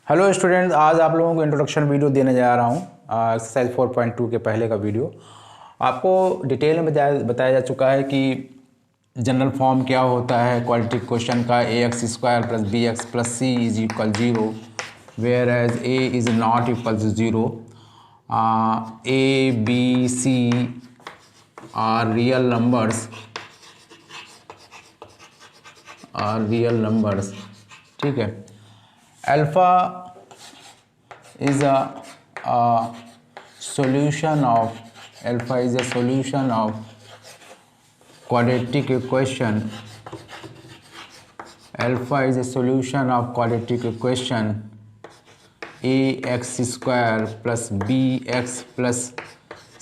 Hello student, आज आप लोगों को इंट्रोडक्शन वीडियो देने जा रहा हूँ एक्सरसाइज 4.2 के पहले का वीडियो। आपको डिटेल में बताया जा चुका है कि जनरल फॉर्म क्या होता है क्वाड्रेटिक क्वेश्चन का। ax² + bx + c is equal 0 where as a is not equal to 0। a b c are real numbers, ठीक है। Alpha is a solution of quadratic equation. Alpha is a solution of quadratic equation ax² + bx +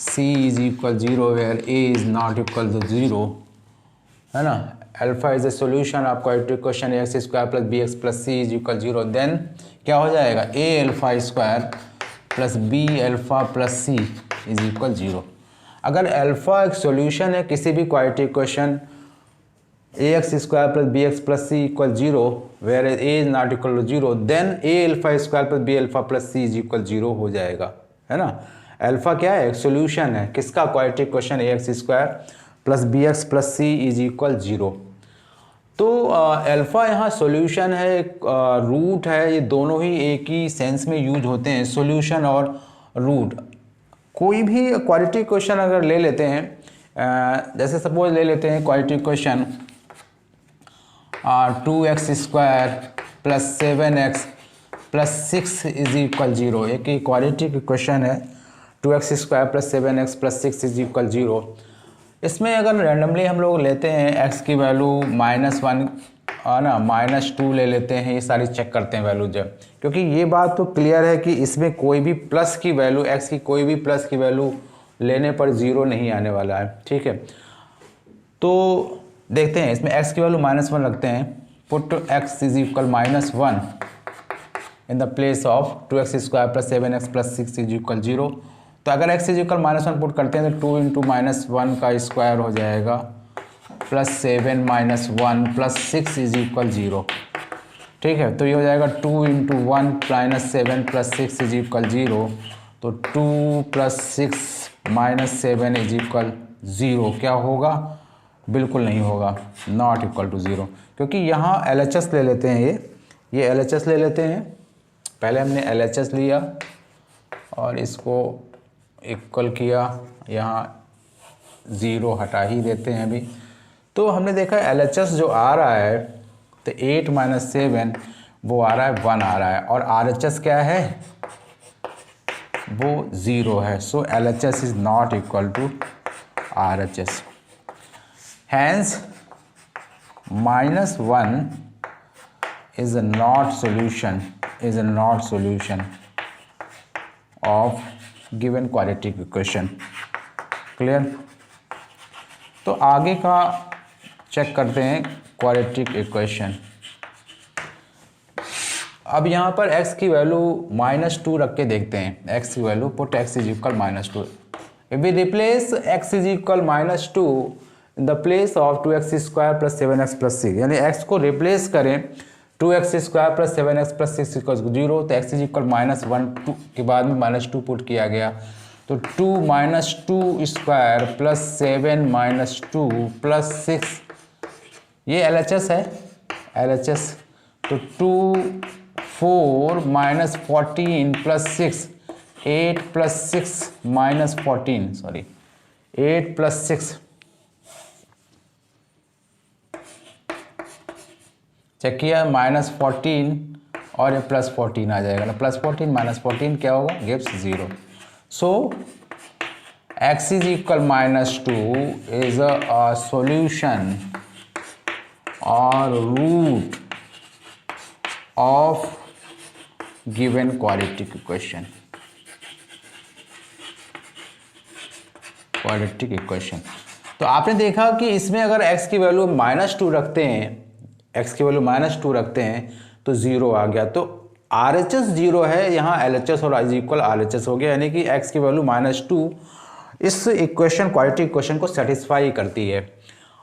c is equal 0 where a is not equal to 0, है ना। Alpha is a solution of quadratic equation ax² + bx + c is equal 0। Then क्या हो जाएगा, a∠² + b∠ + c is equal 0। अगर alpha एक solution है किसी भी quadratic equation ax² + bx + c equal 0 where a is not equal to 0, then a∠² + b∠ + c is equal 0 हो जाएगा, है ना। अल्फा क्या है, एक सोल्यूशन है किसका, quadratic equation ax² + bx + c is equal 0। तो अल्फ़ा यहाँ सॉल्यूशन है, रूट है, ये दोनों ही एक ही सेंस में यूज होते हैं, सॉल्यूशन और रूट। कोई भी क्वाड्रेटिक इक्वेशन अगर ले लेते हैं, जैसे सपोज ले लेते हैं quadratic equation 2x² + 7x + 6 is equal 0। एक ही क्वाड्रेटिक इक्वेशन है 2x² + 7x + 6 इज इक्वल 0। इसमें अगर रैंडमली हम लोग लेते हैं x की वैल्यू -1 ना -2 ले लेते हैं, ये सारी चेक करते हैं वैल्यू जब, क्योंकि ये बात तो क्लियर है कि इसमें कोई भी प्लस की वैल्यू x की कोई भी प्लस की वैल्यू लेने पर 0 नहीं आने वाला है, ठीक है। तो देखते हैं इसमें x की वैल्यू -1 रखते हैं, put x is equal -1 in the place of 2x² + 7x + 6 is equal 0। तो अगर x इज इक्वल -1 पुट करते हैं तो 2 × -1 का स्क्वायर हो जाएगा +7 - 1 + 6 इज इक्वल 0, ठीक है। तो ये हो जाएगा 2 × 1 - 7 + 6 इज इक्वल 0। तो 2 + 6 - 7 इज इक्वल 0 क्या होगा, बिल्कुल नहीं होगा, नॉट इक्वल टू 0। क्योंकि यहाँ LHS ले लेते हैं, ये LHS ले लेते हैं। पहले हमने LHS लिया और इसको इक्वल किया, यहाँ 0 हटा ही देते हैं अभी। तो हमने देखा LHS जो आ रहा है तो 8 - 7 वो आ रहा है 1 आ रहा है, और RHS क्या है, वो 0 है। So LHS is not equal to RHS, hence -1 is not solution of given quadratic equation. Clear. तो आगे का चेक करते हैं क्वाड्रेटिक इक्वेशन। अब यहाँ पर x की वैल्यू -2 रख के देखते हैं, x की value put x is equal -2। If we replace x is equal -2 in the place of 2x² + 7x + 6, यानी x को रिप्लेस करें 2x² + 7x + 6 इक्वल 0। तो x इज इक्वल -1 के बाद में -2 पुट किया गया, तो 2 - 2² + 7 - 2 + 6, ये LHS है, LHS। तो 2 4 - 14 + 6 8 + 6 - 14 सॉरी 8 + 6 चेक किया, -14 और ये +14 आ जाएगा ना, +14 - 14 क्या होगा, gives 0। So x is equal -2 is a solution और root of given quadratic equation. तो आपने देखा कि इसमें अगर x की वैल्यू -2 रखते हैं, x की वैल्यू -2 रखते हैं तो 0 आ गया। तो RHS 0 है, यहाँ LHS और इज इक्वल RHS हो गया, यानी कि x की वैल्यू -2 इस इक्वेशन क्वाड्रेटिक इक्वेशन को सेटिस्फाई करती है।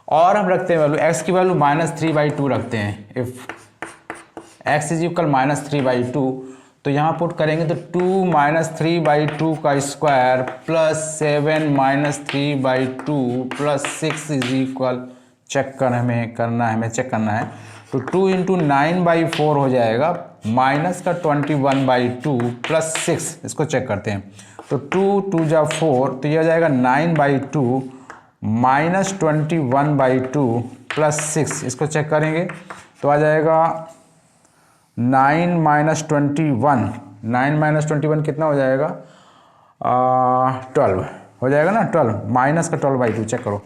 और हम रखते हैं वैल्यू x की वैल्यू -3/2 रखते हैं। इफ x इज इक्वल -3/2, तो यहाँ पुट करेंगे तो 2 माइनस 3/2 का square plus 7 minus 3/2 plus 6 is equal check करना है तो 2 इंटू 9/4 हो जाएगा माइनस का 21/2 प्लस 6, इसको चेक करते हैं तो 2 जा 4 तो ये हो जाएगा 9/2 माइनस 21/2 प्लस 6, इसको चेक करेंगे तो आ जाएगा 9 माइनस 21 कितना हो जाएगा 12 हो जाएगा ना, 12 माइनस का 12/2 चेक करो,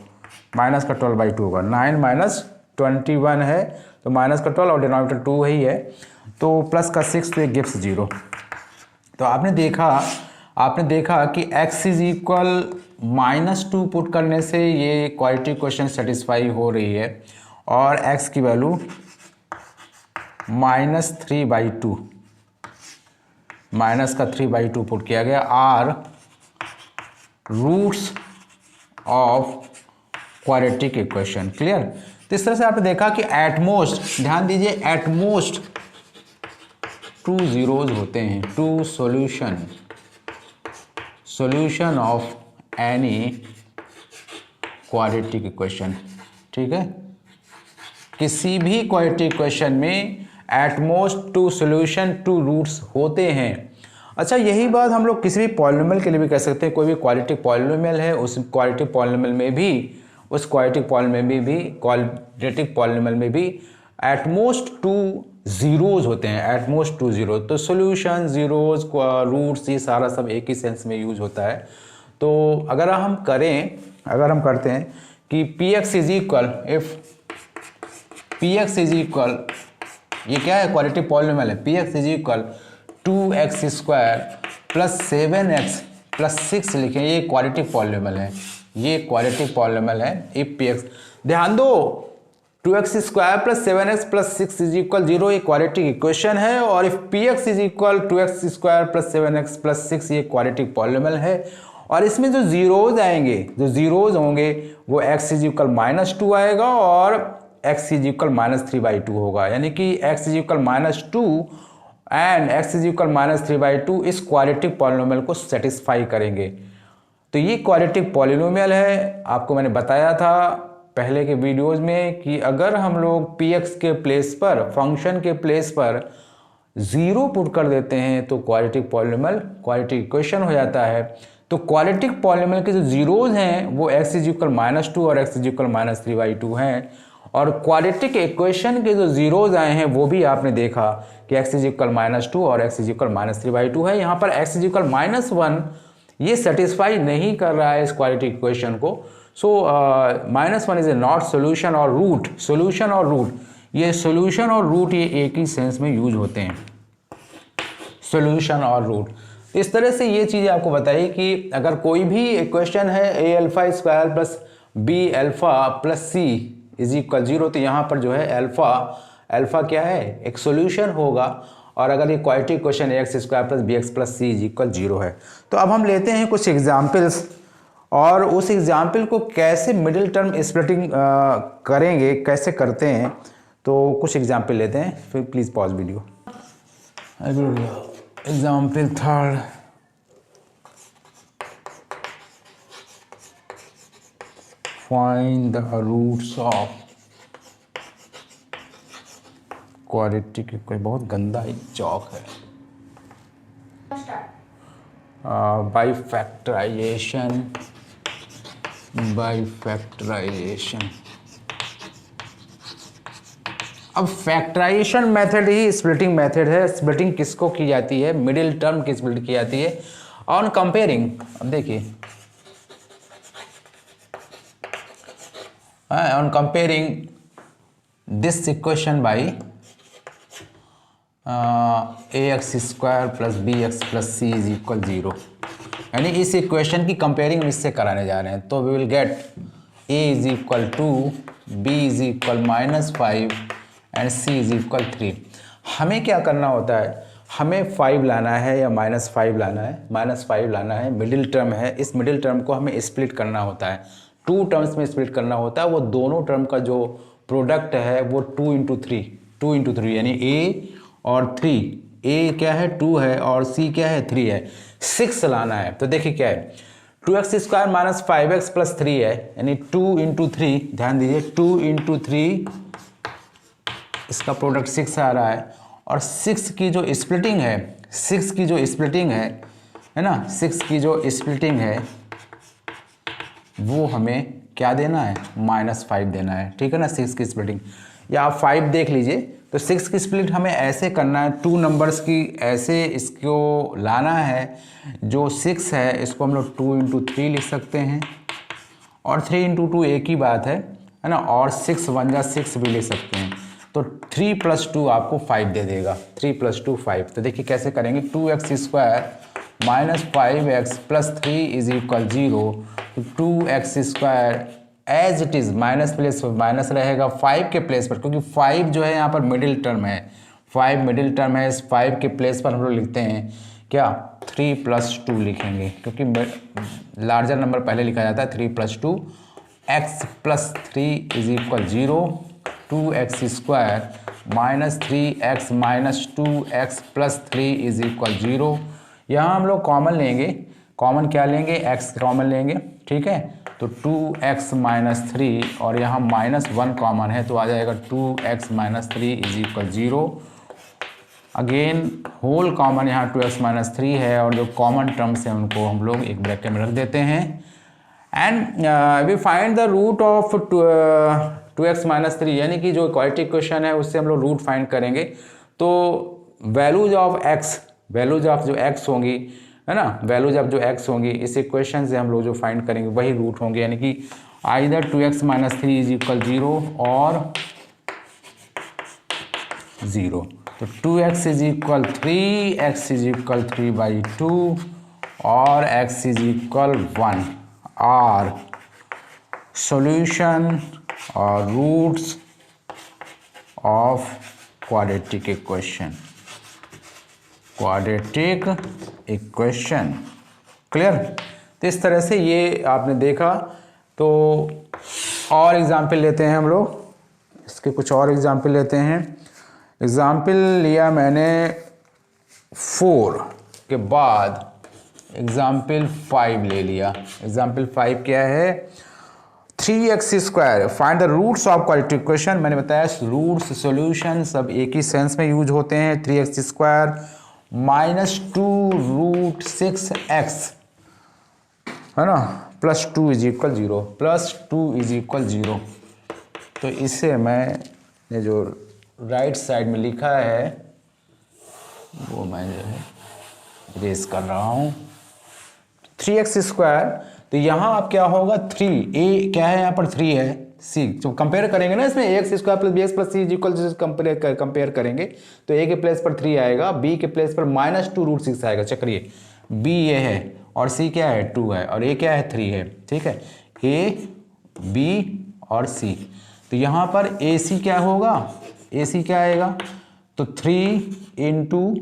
माइनस का 12/2 होगा, 9 माइनस 21 है तो माइनस का 12 और डिनोमिनेटर 2 ही है तो प्लस का 6 तो ये गिव्स 0। तो आपने देखा कि x इज इक्वल -2 पुट करने से ये क्वाड्रेटिक क्वेश्चन सेटिस्फाई हो रही है और x की वैल्यू -3/2 माइनस का 3/2 पुट किया गया are roots of quadratic equation. Clear. तो इस तरह से आपने देखा कि एटमोस्ट, ध्यान दीजिए, एटमोस्ट 2 zeros होते हैं to solution of any quadratic equation. ठीक है, किसी भी क्वाड्रेटिक इक्वेशन में एटमोस्ट 2 सॉल्यूशन 2 रूट्स होते हैं। अच्छा, यही बात हम लोग किसी भी पॉलिनोमियल के लिए भी कह सकते हैं। कोई भी क्वाड्रेटिक पॉलिनोमियल है, उस क्वाड्रेटिक पॉलिनोमियल में भी एटमोस्ट 2 zeros होते हैं, एटमोस्ट 2 zeros। तो सॉल्यूशन, जीरोज, रूट्स, ये सारा सब एक ही सेंस में यूज होता है। तो अगर हम करते हैं कि px is equal, if px is equal, ये क्या है, क्वाड्रेटिक पॉलिनोमियल है, px is equal 2x² plus 7x plus 6 लिखें, ये क्वाड्रेटिक पॉलिनोमियल है, इफ px, ध्यान दो 2x² plus 7x plus 6 is equal 0 ये क्वाड्रेटिक इक्वेशन है, और if px is equal 2x² plus 7x plus 6 ये क्वाड्रेटिक पॉलिनोमियल है। और इसमें जो जीरोज होंगे वो x इज इक्वल -2 आएगा और x इज इक्वल -3/2 होगा, यानी कि x is equal -2 and x is equal -3/2 इस क्वाड्रेटिक पॉलिनोमियल को सेटिस्फाई करेंगे। तो ये क्वाड्रेटिक पॉलिनोमियल है। आपको मैंने बताया था पहले के वीडियोस में कि अगर हम लोग px के प्लेस पर, फंक्शन के प्लेस पर 0 पुट कर देते हैं तो क्वाड्रेटिक पॉलिनोमियल, क्वाड्रेटिक इक्वेशन हो जाता है। तो क्वाड्रेटिक पॉलिनोमियल के जो जीरोज हैं वो x इज इक्वल -2 और x इज इक्वल -3/2 हैं, और क्वाड्रेटिक इक्वेशन के जो जीरोज आए हैं वो भी आपने देखा कि x इज इक्वल -2 और x इज इक्वल -3/2 है। यहाँ पर x इज इक्वल -1 ये सेटिस्फाई नहीं कर रहा है इस क्वाड्रेटिक इक्वेशन को। सो -1 इज ए नॉट सोल्यूशन और रूट, ये सोल्यूशन और रूट ये एक ही सेंस में यूज होते हैं, सोल्यूशन और रूट। इस तरह से ये चीज़ें आपको बताइए कि अगर कोई भी इक्वेशन है a⁴² plus b⁴ plus c is equal 0, तो यहाँ पर जो है अल्फा क्या है, एक सोल्यूशन होगा। और अगर ये quadratic equation ax² plus bx plus c is equal 0 है। तो अब हम लेते हैं कुछ एग्जाम्पल्स, और उस एग्जाम्पल को कैसे मिडिल टर्म स्प्लिटिंग करेंगे, कैसे करते हैं, तो कुछ एग्जाम्पल लेते हैं, फिर please pause video. Example 3, find the roots of quadratic equation. बहुत गंदा ही चौक है। बाई फैक्टराइजेशन, अब फैक्टराइजेशन मेथड ही स्प्लिटिंग मेथड है। स्प्लिटिंग किसको की जाती है, मिडिल टर्म की स्प्लिट की जाती है ऑन कंपेयरिंग। अब देखिए, on comparing this equation by ax² plus bx plus c is equal 0, यानी इस इक्वेशन की कंपेयरिंग इससे कराने जा रहे हैं। तो we will get a is equal 2, b is equal -5 and c is equal 3। हमें क्या करना होता है, हमें 5 लाना है या -5 लाना है, -5 लाना है, मिडिल टर्म है। इस मिडिल टर्म को हमें स्प्लिट करना होता है, 2 टर्म्स में स्प्लिट करना होता है। वो दोनों टर्म का जो प्रोडक्ट है वो 2 इंटू 3 यानी a और 3 ए क्या है 2 है और सी क्या है 3 है, 6 लाना है। तो देखिए क्या है 2x² माइनस 5x प्लस 3 है, यानी 2 इंटू 3, ध्यान दीजिए 2 इंटू 3, इसका प्रोडक्ट 6 आ रहा है। और 6 की जो स्प्लिटिंग है, 6 की जो स्प्लिटिंग है ना, 6 की जो स्प्लिटिंग है वो हमें क्या देना है, -5 देना है, ठीक है ना। 6 की स्प्लिटिंग, या आप 5 देख लीजिए। तो 6 की स्प्लिट हमें ऐसे करना है, 2 नंबर्स की ऐसे इसको लाना है। जो 6 है इसको हम लोग 2 इंटू 3 लिख सकते हैं, और 3 इंटू 2 एक ही बात है ना। और 6 1 जा 6 भी लिख सकते हैं। तो 3 + 2 आपको 5 दे देगा, 3 + 2 5। तो देखिए कैसे करेंगे, 2x² minus 5x plus 3 is equal 0। तो 2x² as it is, minus place minus रहेगा 5 के प्लेस पर, क्योंकि 5 जो है यहाँ पर मिडिल टर्म है, 5 मिडिल टर्म है। इस 5 के प्लेस पर हम लोग लिखते हैं क्या, 3 + 2 लिखेंगे, क्योंकि लार्जर नंबर पहले लिखा जाता है। 3 + 2 x plus 3 is equal 0। 2x² minus 3x minus 2x plus 3 is equal 0। यहाँ हम लोग कॉमन लेंगे, कॉमन क्या लेंगे, x कॉमन लेंगे, ठीक है। तो 2x माइनस 3 और यहाँ -1 कॉमन है, तो आ जाएगा 2x minus 3 is equal 0। Again whole common यहाँ 2x माइनस 3 है, और जो कॉमन टर्म्स हैं उनको हम लोग एक ब्रैकेट में रख देते हैं। And we find the root of 2x minus 3, यानी कि जो क्वाड्रेटिक इक्वेशन है उससे हम लोग रूट फाइंड करेंगे। तो values of x, values of जो x होंगी, है ना, वैल्यूज ऑफ जो x होंगी इस इक्वेशन से हम लोग जो फाइंड करेंगे वही रूट होंगे, यानी कि either 2x minus 3 is equal 0 और 0। तो 2x is equal 3, x is equal 3/2 और x is equal 1 are solution और roots of quadratic equation, quadratic equation. Clear. तो इस तरह से ये आपने देखा। तो और एग्जाम्पल लेते हैं हम लोग, इसके कुछ और एग्जाम्पल लेते हैं। एग्जाम्पल लिया मैंने 4 के बाद एग्जाम्पल 5 ले लिया। एग्जाम्पल 5 क्या है, 3x² find the roots of quadratic equation. मैंने बताया रूट्स सॉल्यूशन सब एक ही सेंस में यूज होते हैं। 3x² माइनस 2√6x, है ना, plus 2 is equal 0, plus 2 is equal 0। तो इसे मैंने जो राइट साइड में लिखा है वो मैं जो है इरेज कर रहा हूँ। 3x², तो यहाँ अब क्या होगा, 3 a क्या है यहाँ पर 3 है, c जो कंपेयर करेंगे ना इसमें x² + bx + c is equal compare करेंगे तो a के प्लेस पर 3 आएगा, b के प्लेस पर -2√6 आएगा। चेक करिए, b ये है और c क्या है 2 है और a क्या है 3 है, ठीक है, a b और c। तो यहाँ पर ac क्या होगा, ac क्या आएगा, तो 3 ×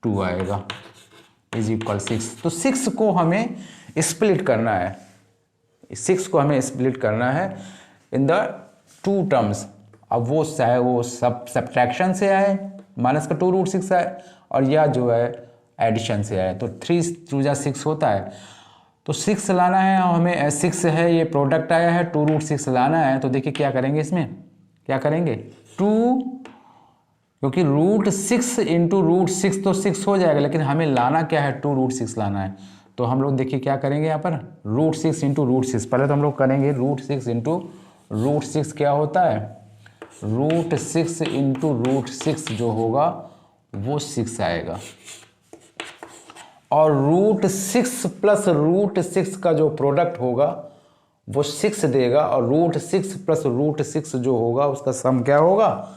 2 आएगा इज इक्वल 6। तो 6 को हमें स्प्लिट करना है, 6 को हमें स्प्लिट करना है इन द 2 टर्म्स। अब वो चाहे वो सब्ट्रैक्शन से आए, -2√6 आए, और या जो है एडिशन से आए। तो 3 × 6 होता है। तो 6 लाना है हमें, 6 है ये प्रोडक्ट आया है, 2√6 लाना है। तो देखिए क्या करेंगे, इसमें क्या करेंगे, 2, क्योंकि √6 × √6 तो 6 हो जाएगा, लेकिन हमें लाना क्या है, 2√6 लाना है। तो हम लोग देखिए क्या करेंगे यहाँ पर, √6 × √6, पहले तो हम लोग करेंगे √6 × √6 क्या होता है, √6 × √6 जो होगा वो 6 आएगा, और √6 + √6 का जो प्रोडक्ट होगा वो 6 देगा, और √6 + √6 जो होगा उसका सम क्या होगा,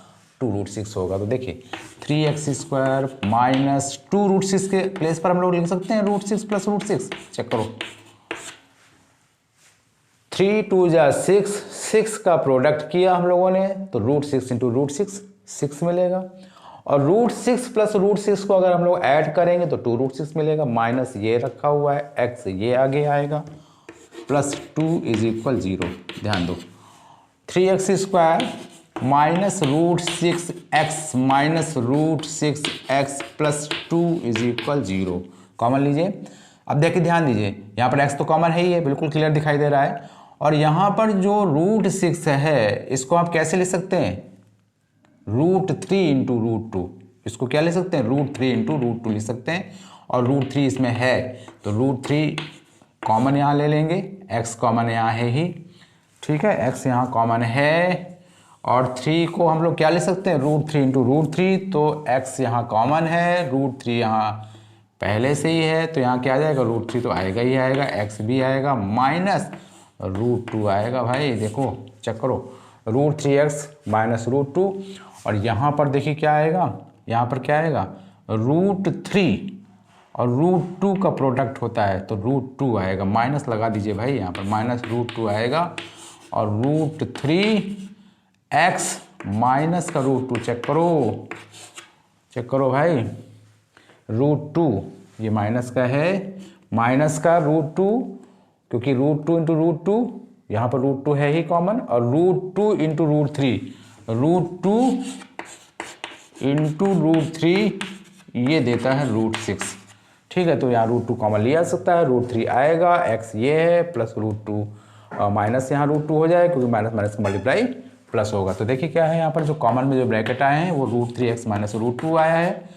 2√6 होगा। तो देखिए 3x² माइनस 2√6 के प्लेस पर हम लोग लिख सकते हैं √6 + √6। चेक करो, 3 × 2 = 6, 6 का प्रोडक्ट किया हम लोगों ने, तो √6 × √6 6 मिलेगा, और √6 + √6 को अगर हम लोग ऐड करेंगे तो 2√6 मिलेगा, माइनस ये रखा हुआ है x ये आगे आएगा, +2 इज इक्वल 0। ध्यान दो, 3x² minus root 6x minus root 6x plus 2 is equal 0। Common लीजिए। अब देखिए ध्यान दीजिए, यहाँ पर x तो कॉमन है ही है, बिल्कुल क्लियर दिखाई दे रहा है। और यहाँ पर जो रूट 6 है इसको आप कैसे लिख सकते हैं, रूट 3 इंटू रूट 2। इसको क्या लिख सकते हैं, रूट 3 इंटू रूट 2 लिख सकते हैं। और रूट 3 इसमें है तो रूट 3 कॉमन यहाँ ले लेंगे, x कॉमन यहाँ है ही, ठीक है, x यहाँ कॉमन है। और 3 को हम लोग क्या लिख सकते हैं, रूट 3 इंटू रूट 3, तो x यहाँ कॉमन है, रूट 3 यहाँ पहले से ही है, तो यहाँ क्या आ जाएगा, रूट 3 तो आएगा ही आएगा, x भी आएगा, माइनस रूट 2 आएगा। भाई देखो चेक करो, रूट 3x माइनस रूट 2। और यहाँ पर देखिए क्या आएगा, यहाँ पर क्या आएगा, रूट 3 और रूट 2 का प्रोडक्ट होता है तो रूट 2 आएगा, माइनस लगा दीजिए भाई, यहाँ पर माइनस रूट 2 आएगा। और रूट 3x माइनस का रूट 2 चेक करो भाई, रूट 2 ये माइनस का है, माइनस का रूट 2, क्योंकि रूट 2 इंटू रूट 2, यहाँ पर रूट 2 है ही कॉमन, और root 2 into root 3, root 2 into root 3 ये देता है रूट 6, ठीक है। तो यहाँ रूट 2 कॉमन लिया जा सकता है, रूट 3 आएगा, x ये है, प्लस रूट 2 माइनस यहाँ रूट 2 हो जाए, क्योंकि माइनस माइनस का मल्टीप्लाई प्लस होगा। तो देखिए क्या है, यहाँ पर जो कॉमन में जो ब्रैकेट आए हैं वो रूट 3x माइनस रूट 2 आया है,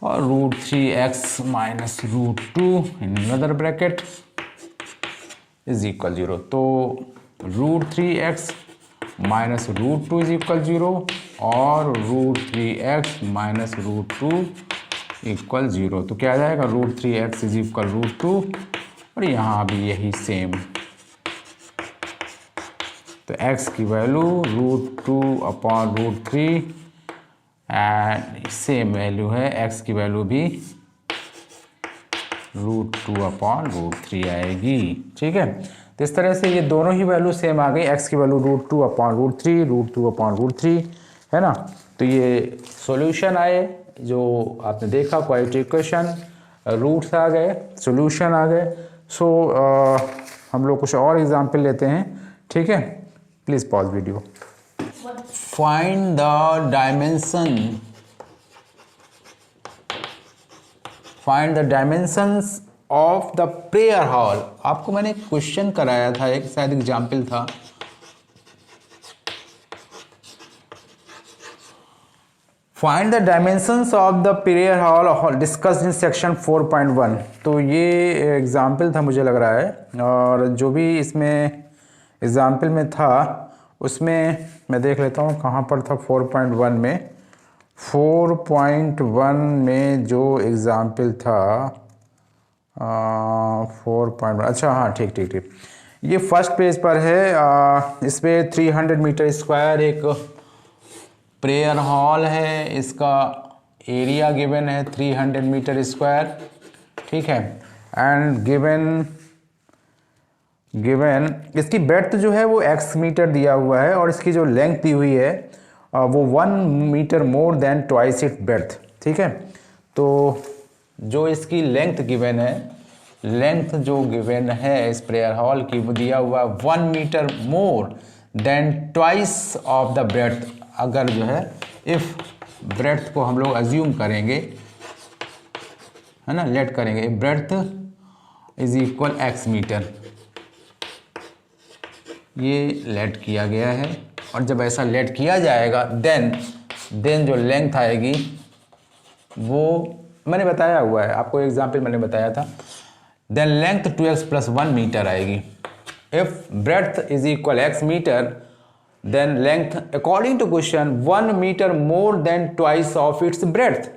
और root 3x minus root 2 in another bracket is equal 0। तो root 3x minus root 2 is equal 0 और root 3x minus root 2 equal 0। तो क्या आ जाएगा, root 3x is equal root 2, और यहाँ भी यही सेम। तो x की value root 2 upon root 3 and same value है, x की वैल्यू भी रूट 2 अपॉन रूट 3 आएगी, ठीक है। तो इस तरह से ये दोनों ही वैल्यू सेम आ गई, x की value root 2 upon root 3, root 2 upon root 3, है ना। तो ये सॉल्यूशन आए जो आपने देखा, क्वाड्रेटिक इक्वेशन, रूट्स आ गए, सॉल्यूशन आ गए। सो हम लोग कुछ और एग्जाम्पल लेते हैं, ठीक है। Please pause video. Find the dimensions of the prayer hall. आपको मैंने क्वेश्चन कराया था, एक शायद एग्जाम्पल था। Find the dimensions of the prayer hall discussed in section 4.1। तो ये एग्जाम्पल था मुझे लग रहा है, और जो भी इसमें एग्जाम्पल में था उसमें मैं देख लेता हूँ कहाँ पर था। 4.1 में, 4.1 में जो एग्जाम्पल था 4.1, अच्छा हाँ ठीक, ये फर्स्ट पेज पर है। इस पर 300 मीटर स्क्वायर एक प्रेयर हॉल है, इसका एरिया गिवन है 300 मीटर स्क्वायर, ठीक है। एंड गिवन इसकी ब्रेड्थ जो है वो x मीटर दिया हुआ है, और इसकी जो लेंथ दी हुई है वो 1 metre more than twice it breadth, ठीक है। तो जो इसकी लेंथ गिवन है, लेंथ जो गिवन है इस प्रेयर हॉल की, वो दिया हुआ 1 metre more than twice of the breadth. अगर जो है इफ ब्रेड्थ को हम लोग अज्यूम करेंगे, है ना, लेट करेंगे, breadth is equal x meter, ये लेट किया गया है। और जब ऐसा लेट किया जाएगा देन जो लेंथ आएगी वो मैंने बताया हुआ है आपको, एग्जाम्पल मैंने बताया था। Then length 2x plus 1 metre आएगी। If breadth is equal x metre then length according to question 1 metre more than twice of its breadth.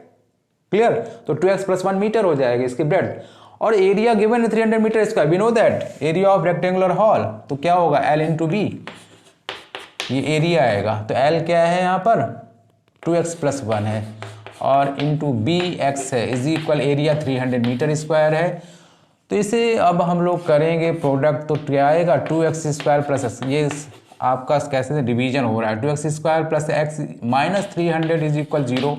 Clear? तो 2x प्लस 1 मीटर हो जाएगा इसकी ब्रेड्थ, और एरिया गिवन है 300 meter square. We know that area of rectangular hall, तो क्या होगा L into B, ये एरिया आएगा। तो L क्या है यहाँ पर 2x प्लस 1 है, और इंटू बी x है, is equal area 300 meter square है। तो इसे अब हम लोग करेंगे प्रोडक्ट, तो क्या आएगा 2x स्क्वायर प्लस, ये आपका कैसे डिवीजन हो रहा है, 2x square plus x minus 300 is equal 0।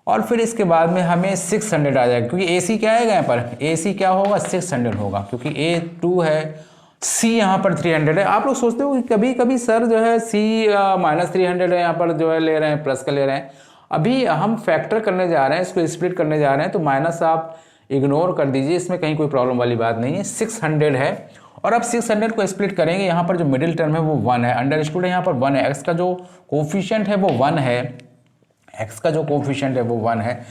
और फिर इसके बाद में हमें 600 आ जाएगा, क्योंकि AC क्या आएगा यहाँ पर, AC क्या होगा 600 होगा, क्योंकि A 2 है सी यहाँ पर 300 है। आप लोग सोचते हो कि कभी कभी सर जो है सी -300 है, यहाँ पर जो है ले रहे हैं प्लस का ले रहे हैं। अभी हम फैक्टर करने जा रहे हैं, इसको स्प्लिट करने जा रहे हैं, तो माइनस आप इग्नोर कर दीजिए, इसमें कहीं कोई प्रॉब्लम वाली बात नहीं है। 600 है और अब 600 को स्प्लिट करेंगे, यहाँ पर जो मिडिल टर्म है वो 1 है, अंडरस्टूड है, यहाँ पर 1 है, एक्स का जो कोफिशिएंट है वो 1 है, एक्स का जो कोफिशिएंट है वो 1 है।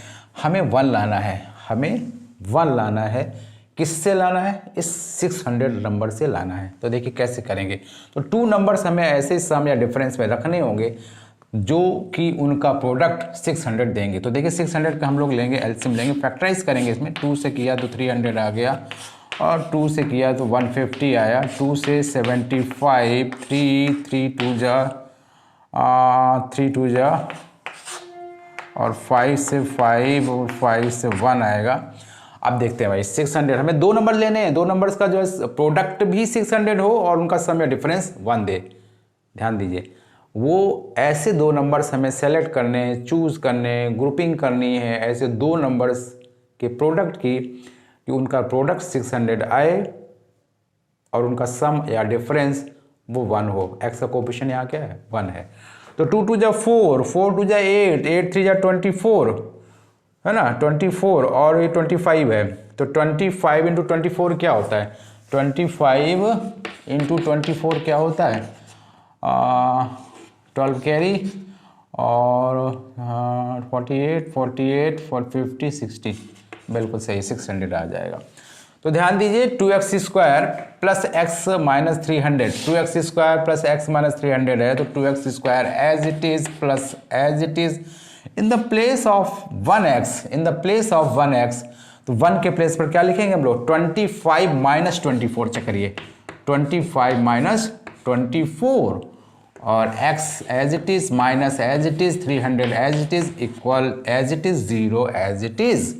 हमें 1 लाना है, हमें 1 लाना है। किससे लाना है? इस 600 नंबर से लाना है। तो देखिए कैसे करेंगे। तो 2 नंबर्स हमें ऐसे सम या डिफरेंस में रखने होंगे जो कि उनका प्रोडक्ट 600 देंगे। तो देखिए 600 का हम लोग लेंगे, एलसीएम लेंगे, फैक्टराइज करेंगे। इसमें 2 से किया तो 300 आ गया और 2 से किया तो 150 आया, 2 से 75, 3 2 जा 3 2 जा और 5 से 5 और 5 से 1 आएगा। अब देखते हैं भाई 600, हमें 2 नंबर लेने हैं, 2 नंबर्स का जो है प्रोडक्ट भी 600 हो और उनका सम या डिफरेंस 1 दे। ध्यान दीजिए, वो ऐसे 2 नंबर्स हमें सेलेक्ट करने, चूज़ करने, ग्रुपिंग करनी है ऐसे 2 नंबर्स के प्रोडक्ट की कि उनका प्रोडक्ट 600 आए और उनका सम या डिफरेंस वो 1 हो। एक्स का कोफिशिएंट यहाँ क्या है? 1 है। तो 2 2 जा 4, 4 2 जा 8, 8 3 जा 24 है ना, 24 और ये 25 है। तो 25 इंटू 24 क्या होता है? 25 इंटू 24 क्या होता है? 12 कैरी और 48 48 50 60, बिल्कुल सही, 600 आ जाएगा। तो ध्यान दीजिए 2x square plus x minus 300, 2x square plus x minus 300 है। तो 2x square as it is plus as it is in the place of 1x, in the place of 1x। तो 1 के प्लेस पर क्या लिखेंगे हम लोग? 25 माइनस 24 चेक करिए, 25 माइनस 24 और x as it is minus as it is 300 as it is equal as it is 0 as it is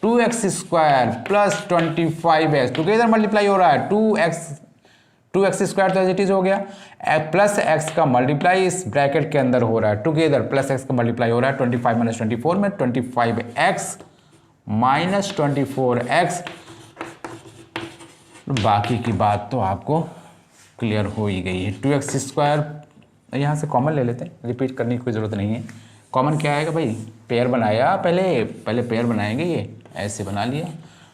2x square plus 25x together multiply हो रहा है। 2x स्क्वायर तो एज इट इज हो गया, plus x का multiply इस bracket के अंदर हो रहा है, टुगेदर प्लस x का मल्टीप्लाई हो रहा है 25 माइनस 24 में 25x माइनस 24x। बाकी की बात तो आपको क्लियर हो ही गई है। 2x स्क्वायर यहाँ से कॉमन ले लेते हैं, रिपीट करने की कोई ज़रूरत नहीं है। कॉमन क्या आएगा भाई? पेयर बनाया, पहले पेयर बनाएंगे, ये ऐसे बना लिया।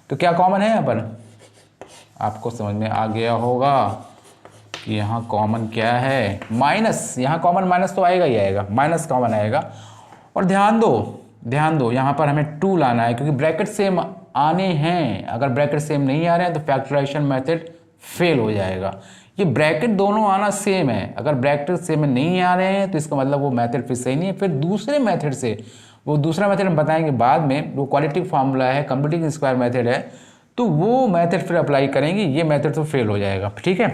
तो क्या कॉमन है यहाँ पर? आपको समझ में आ गया होगा कि यहाँ कॉमन क्या है? माइनस। यहाँ कॉमन माइनस तो आएगा ही आएगा, माइनस कॉमन आएगा। और ध्यान दो यहाँ पर हमें 2 लाना है क्योंकि ब्रैकेट सेम आने हैं। अगर ब्रैकेट सेम नहीं आ रहे हैं तो फैक्टराइजेशन मेथड फेल हो जाएगा। ये ब्रैकेट दोनों आना सेम है, अगर ब्रैकेट सेम नहीं आ रहे हैं तो इसका मतलब वो मेथड फिर सही नहीं है। फिर दूसरे मेथड से, वो दूसरा मेथड हम बताएंगे बाद में, वो क्वालिटिव फार्मूला है, कंप्यूटिंग स्क्वायर मेथड है, तो वो मेथड फिर अप्लाई करेंगे। ये मेथड तो फेल हो जाएगा, ठीक है।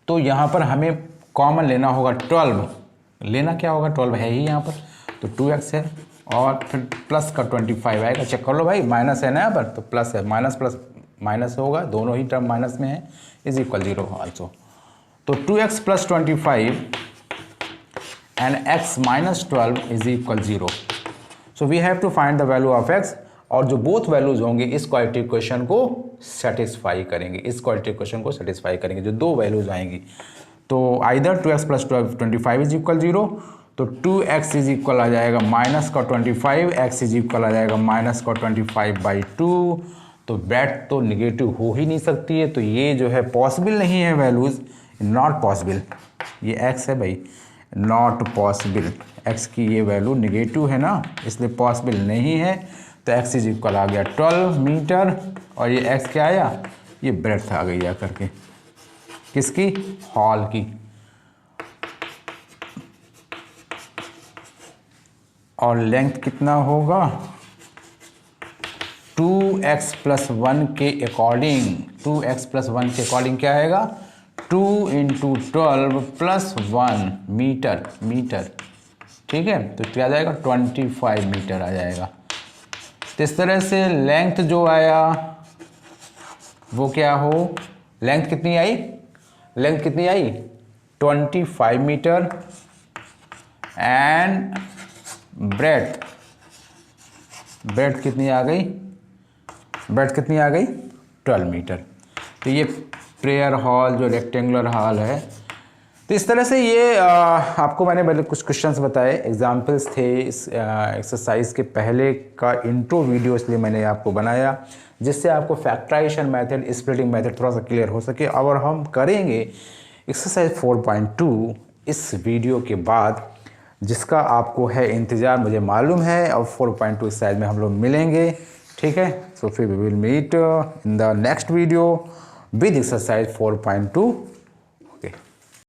तो यहाँ पर हमें कॉमन लेना होगा 12, लेना क्या होगा? 12 है ही यहाँ पर, तो 2x है और फिर प्लस का 25 आएगा। चेक कर लो भाई, माइनस है ना यहाँ पर, तो प्लस है, माइनस प्लस माइनस होगा, दोनों ही टर्म माइनस में है, इज इक्वल 0 ऑल्सो। तो 2x plus 25 and x minus 12 is equal 0। So we have to find the value of x, और जो बोथ वैल्यूज होंगे इस क्वालिटी इक्वेशन को सेटिस्फाई करेंगे, इस क्वालिटी इक्वेशन को सेटिस्फाई करेंगे, जो 2 वैल्यूज आएंगी। तो either 2x plus 25 is equal 0, तो 2x इज इक्वल आ जाएगा माइनस का 25, x इज इक्वल आ जाएगा माइनस का 25/2। तो बैट तो निगेटिव हो ही नहीं सकती है, तो ये जो है पॉसिबल नहीं है वैल्यूज़, नॉट पॉसिबल। ये x है भाई, नॉट पॉसिबल, x की ये वैल्यू निगेटिव है ना, इसलिए पॉसिबल नहीं है। तो x इज इक्वल आ गया 12 मीटर और ये x क्या आया? ये ब्रेड्थ आ गई आकर के, किसकी? हॉल की। और लेंथ कितना होगा? 2x प्लस 1 के अकॉर्डिंग, 2x प्लस 1 के अकॉर्डिंग क्या आएगा? 2 इंटू 12 प्लस 1 मीटर, ठीक है। तो क्या आ जाएगा? 25 मीटर आ जाएगा। तो इस तरह से लेंथ जो आया वो क्या हो? लेंथ कितनी आई? 25 मीटर एंड ब्रेड्थ कितनी आ गई? 12 मीटर। तो ये प्रेयर हॉल जो रेक्टेंगुलर हॉल है। तो इस तरह से ये आपको मैंने पहले कुछ क्वेश्चंस बताए, एग्जाम्पल्स थे इस एक्सरसाइज के पहले का इंट्रो वीडियो, इसलिए मैंने आपको बनाया जिससे आपको फैक्टराइजेशन मेथड, स्प्लिटिंग मेथड थोड़ा सा क्लियर हो सके। और हम करेंगे एक्सरसाइज 4.2 इस वीडियो के बाद, जिसका आपको है इंतज़ार, मुझे मालूम है। और 4.2 एक्सरसाइज में हम लोग मिलेंगे, ठीक है। सो फिर we will meet in the next video with exercise 4.2